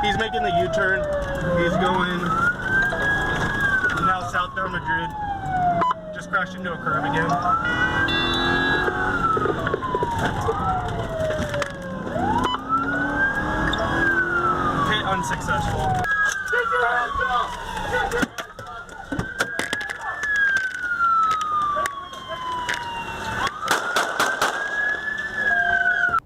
He's making the U-turn. He's going now southbound Madrid. Just crashed into a curb again. Hit unsuccessful. Take your hands up! Take your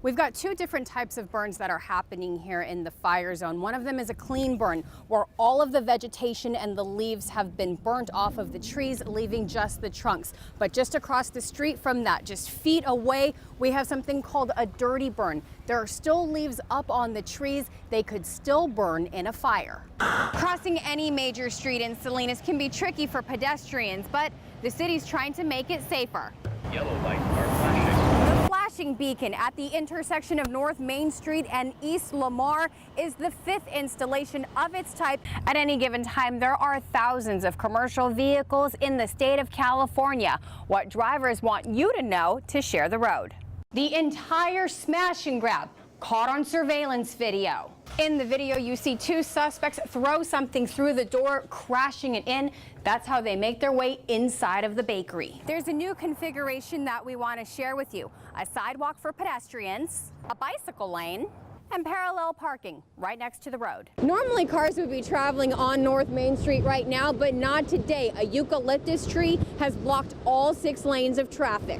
We've got two different types of burns that are happening here in the fire zone. One of them is a clean burn, where all of the vegetation and the leaves have been burnt off of the trees, leaving just the trunks. But just across the street from that, just feet away, we have something called a dirty burn. There are still leaves up on the trees. They could still burn in a fire. Crossing any major street in Salinas can be tricky for pedestrians, but the city's trying to make it safer. Yellow lights are flashing. The flashing beacon at the intersection of North Main Street and East Lamar is the 5th installation of its type. At any given time, there are thousands of commercial vehicles in the state of California. What drivers want you to know to share the road. The entire smash and grab caught on surveillance video. In the video, you see two suspects throw something through the door, crashing it in. That's how they make their way inside of the bakery. There's a new configuration that we want to share with you. A sidewalk for pedestrians, a bicycle lane, and parallel parking right next to the road. Normally cars would be traveling on North Main Street right now, but not today. A eucalyptus tree has blocked all 6 lanes of traffic.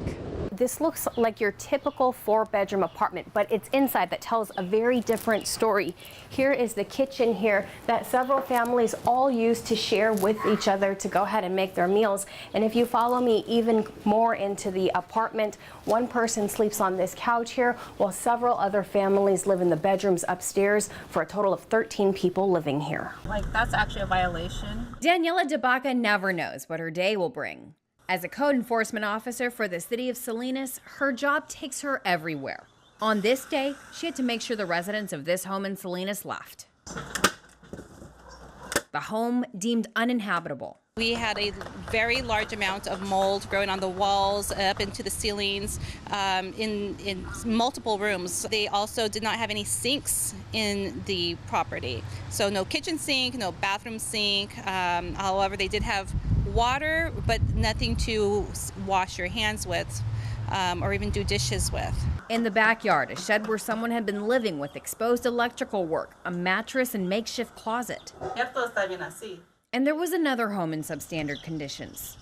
This looks like your typical 4-bedroom apartment, but it's inside that tells a very different story. Here is the kitchen here that several families all use to share with each other to go ahead and make their meals. And if you follow me even more into the apartment, one person sleeps on this couch here, while several other families live in the bedrooms upstairs, for a total of 13 people living here. Like, that's actually a violation. Daniela DeBaca never knows what her day will bring. As a code enforcement officer for the city of Salinas, her job takes her everywhere. On this day, she had to make sure the residents of this home in Salinas left. The home deemed uninhabitable. We had a very large amount of mold growing on the walls, up into the ceilings, in multiple rooms. They also did not have any sinks in the property. So no kitchen sink, no bathroom sink. However, they did have water, but nothing to wash your hands with or even do dishes with. In the backyard, a shed where someone had been living with exposed electrical work, a mattress, and makeshift closet. And there was another home in substandard conditions.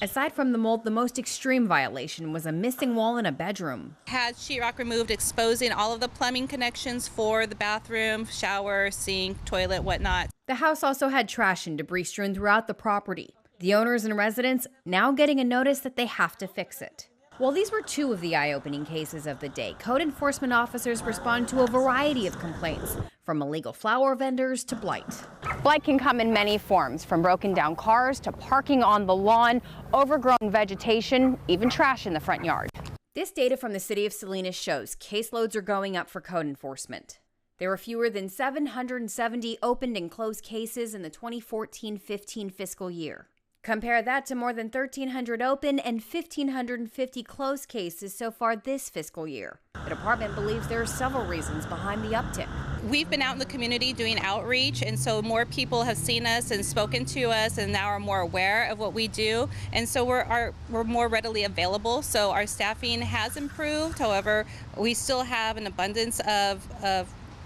Aside from the mold, the most extreme violation was a missing wall in a bedroom. Had sheetrock removed, exposing all of the plumbing connections for the bathroom, shower, sink, toilet, whatnot. The house also had trash and debris strewn throughout the property. The owners and residents now getting a notice that they have to fix it. Well, these were two of the eye-opening cases of the day. Code enforcement officers respond to a variety of complaints, from illegal flower vendors to blight. Blight can come in many forms, from broken down cars to parking on the lawn, overgrown vegetation, even trash in the front yard. This data from the city of Salinas shows caseloads are going up for code enforcement. There were fewer than 770 opened and closed cases in the 2014-15 fiscal year. Compare that to more than 1,300 open and 1,550 closed cases so far this fiscal year. The department believes there are several reasons behind the uptick. We've been out in the community doing outreach, and so more people have seen us and spoken to us and now are more aware of what we do. And so we're more readily available. So our staffing has improved. However, we still have an abundance of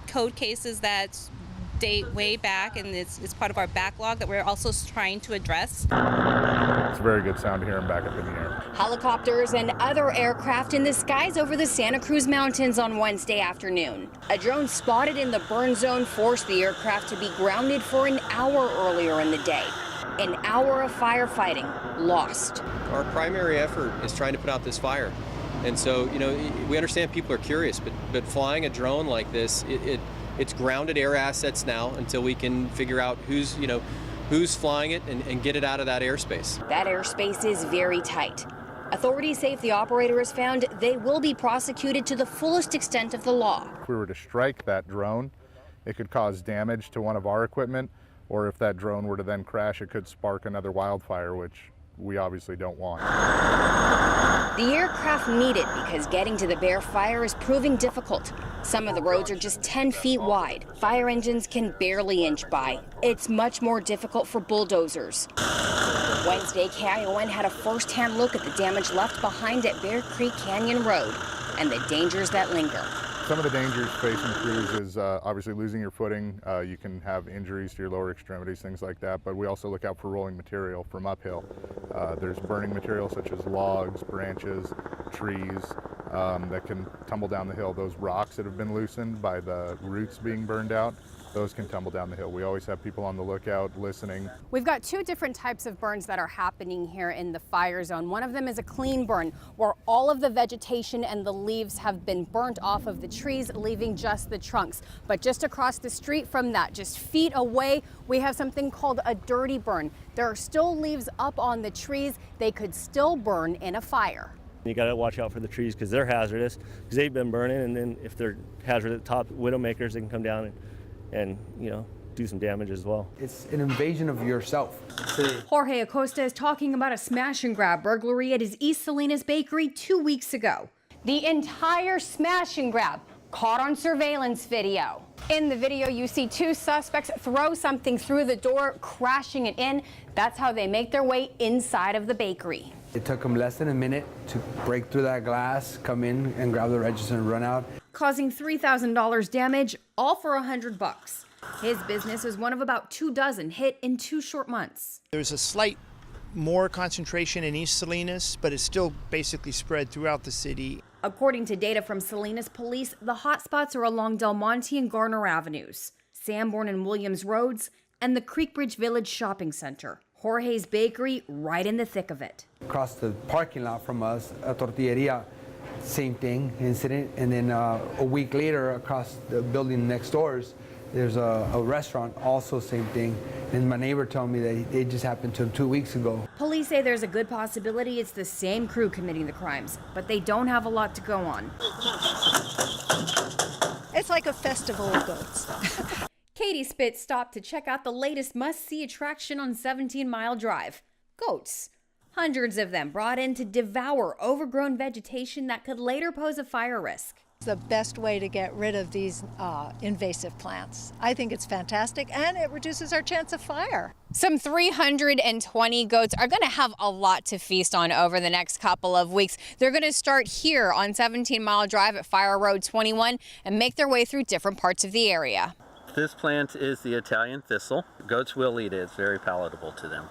code cases that date way back, and it's part of our backlog that we're also trying to address. It's a very good sound to hear them back up in the air. Helicopters and other aircraft in the skies over the Santa Cruz Mountains on Wednesday afternoon. A drone spotted in the burn zone forced the aircraft to be grounded for an hour earlier in the day. An hour of firefighting lost. Our primary effort is trying to put out this fire. And so, we understand people are curious, but flying a drone like this, it's grounded air assets now until we can figure out who's flying it and get it out of that airspace. That airspace is very tight. Authorities say if the operator is found, they will be prosecuted to the fullest extent of the law. If we were to strike that drone, it could cause damage to one of our equipment, or if that drone were to then crash, it could spark another wildfire, which we obviously don't want. The aircraft needed because getting to the bare fire is proving difficult. Some of the roads are just 10 feet wide. Fire engines can barely inch by. It's much more difficult for bulldozers. Wednesday, KION had a first-hand look at the damage left behind at Bear Creek Canyon Road and the dangers that linger. Some of the dangers facing crews is obviously losing your footing. You can have injuries to your lower extremities, things like that, but we also look out for rolling material from uphill. There's burning material such as logs, branches, trees that can tumble down the hill. Those rocks that have been loosened by the roots being burned out, those can tumble down the hill. We always have people on the lookout listening. We've got two different types of burns that are happening here in the fire zone. One of them is a clean burn, where all of the vegetation and the leaves have been burnt off of the trees, leaving just the trunks. But just across the street from that, just feet away, we have something called a dirty burn. There are still leaves up on the trees. They could still burn in a fire. You got to watch out for the trees because they're hazardous, because they've been burning, and then if they're hazardous at the top, widowmakers, they can come down and do some damage as well. It's an invasion of yourself. Jorge Acosta is talking about a smash and grab burglary at his East Salinas bakery 2 weeks ago. The entire smash and grab caught on surveillance video. In the video, you see two suspects throw something through the door, crashing it in. That's how they make their way inside of the bakery. It took them less than a minute to break through that glass, come in and grab the register and run out. Causing $3,000 damage, all for $100. His business is one of about 24 hit in 2 short months. There's a slight more concentration in East Salinas, but it's still basically spread throughout the city. According to data from Salinas police, the hotspots are along Del Monte and Garner Avenues, Sanborn and Williams Roads, and the Creekbridge Village Shopping Center. Jorge's Bakery right in the thick of it. Across the parking lot from us, a tortilleria, same thing, incident. And then a week later, across the building next doors, there's a restaurant, also same thing. And my neighbor told me that it just happened to him 2 weeks ago. Police say there's a good possibility it's the same crew committing the crimes, but they don't have a lot to go on. It's like a festival of goats. Katie Spitz stopped to check out the latest must-see attraction on 17 Mile Drive, goats. Hundreds of them brought in to devour overgrown vegetation that could later pose a fire risk. It's the best way to get rid of these invasive plants. I think it's fantastic, and it reduces our chance of fire. Some 320 goats are going to have a lot to feast on over the next couple of weeks. They're going to start here on 17 Mile Drive at Fire Road 21 and make their way through different parts of the area. This plant is the Italian thistle. Goats will eat it. It's very palatable to them.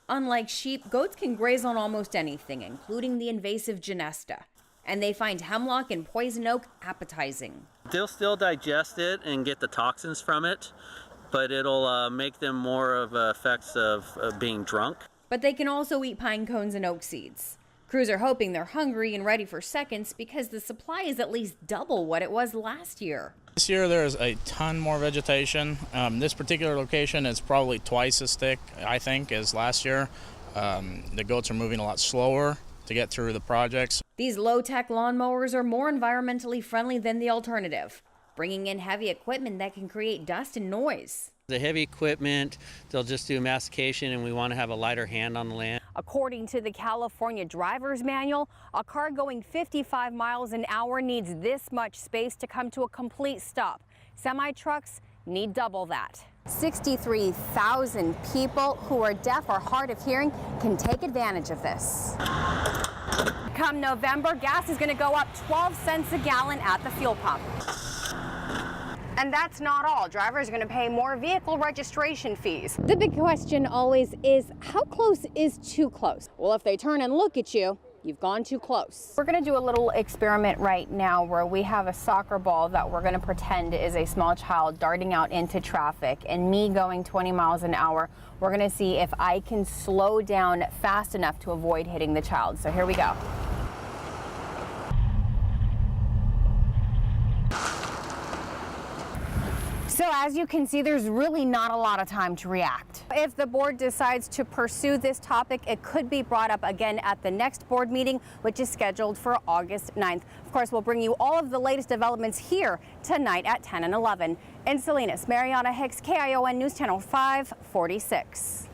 Unlike sheep, goats can graze on almost anything, including the invasive Genesta. And they find hemlock and poison oak appetizing. They'll still digest it and get the toxins from it, but it'll make them more of effects of being drunk. But they can also eat pine cones and oak seeds. Crews are hoping they're hungry and ready for seconds because the supply is at least double what it was last year. This year there's a ton more vegetation. This particular location is probably twice as thick, I think, as last year. The goats are moving a lot slower to get through the projects. These low-tech lawnmowers are more environmentally friendly than the alternative, bringing in heavy equipment that can create dust and noise. The heavy equipment, they'll just do mastication, and we want to have a lighter hand on the land. According to the California Driver's Manual, a car going 55 miles an hour needs this much space to come to a complete stop. Semi-trucks need double that. 63,000 people who are deaf or hard of hearing can take advantage of this. Come November, gas is going to go up 12 cents a gallon at the fuel pump. And that's not all. Drivers are going to pay more vehicle registration fees. The big question always is, how close is too close? Well, if they turn and look at you, you've gone too close. We're going to do a little experiment right now where we have a soccer ball that we're going to pretend is a small child darting out into traffic, and me going 20 miles an hour. We're going to see if I can slow down fast enough to avoid hitting the child. So here we go. So as you can see, there's really not a lot of time to react. If the board decides to pursue this topic, it could be brought up again at the next board meeting, which is scheduled for August 9th. Of course, we'll bring you all of the latest developments here tonight at 10 and 11. In Salinas, Mariana, Hicks, KION News Channel 546.